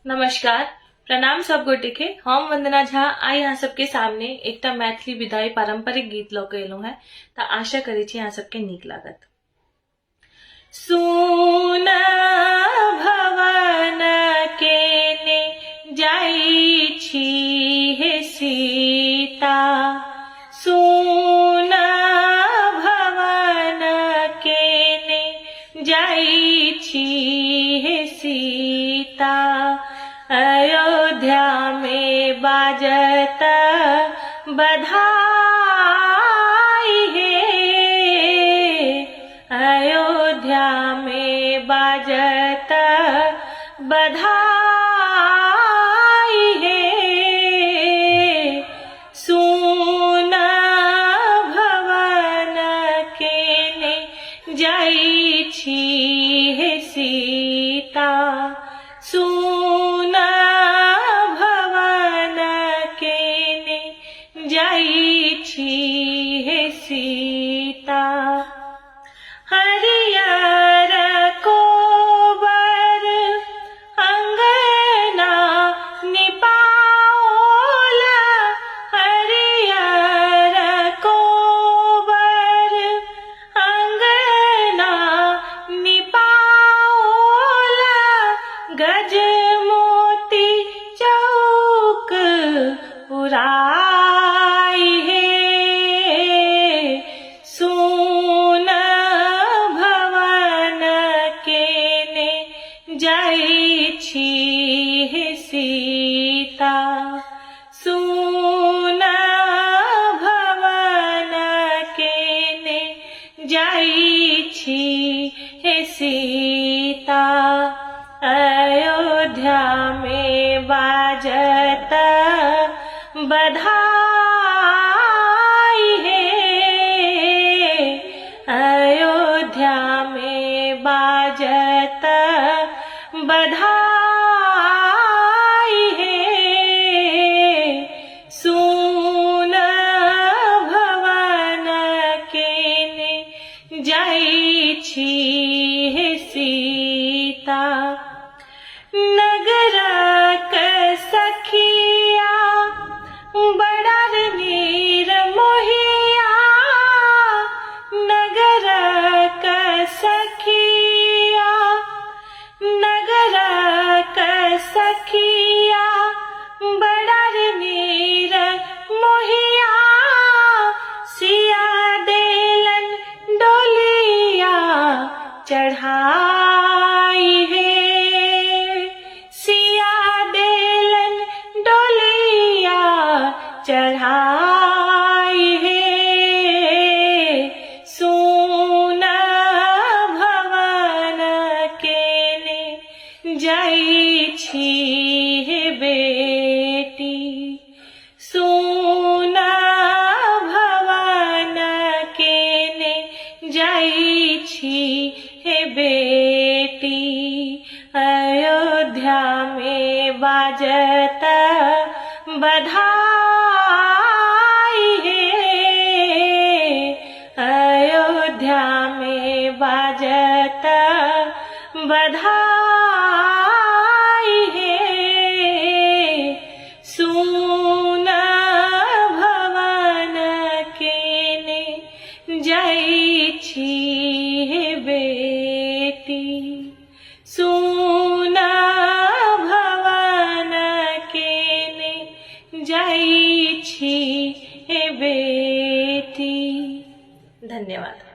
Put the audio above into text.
नमस्कार, प्रणाम सब गोटे के। हम वंदना झा आई यहाँ सबके सामने एकटा मैथिली विदाई पारंपरिक गीत लऽ के एलहुँ हैं, तऽ आशा करै छी यहाँ सबके नीक लागत। सुन भवन केने जाइ छी हे सीता, सुन भवन केने जाइ छी हे सीता, अयोध्या में बाजत बधाई हे, अयोध्या में बाजत बधाई हे, सुन भवन केने जाइ छी हे सीता, सुन भवन केने जाइ छी हे सीता। हरियर कोबर अंगना निपाओला, हरियर कोबर अंगना निपाओला, गजमोती चौक पुराई हे, सुन भवन केने जाइ छी हे सीता, सुन भवन केने जाइ छी हे सीता, अयोध्या में बाजत बधाई हे, अयोध्या में बाजत बधाई हे, सुन भवन केने जाइ छी हे सीता। नगरक सखिया बड़ा नीर मोहिया, नगरक सखिया, नगरक सखिया बड़ा नीर मोहिया, सिया देलन डोलिया चढ़ाई हे, सिया देलन डोलिया चढ़ाई हे, सुन भवन केने जाइ छी हे बेटी, सुन भवन केने जाइ छी हे बेटी, अयोध्या में बाजत बधाई हे, अयोध्या में बाजत बधाई हे, सुन भवन केने जाइ छी हे बेटी, सुन भवन केने जाइ छी हे बेटी। धन्यवाद।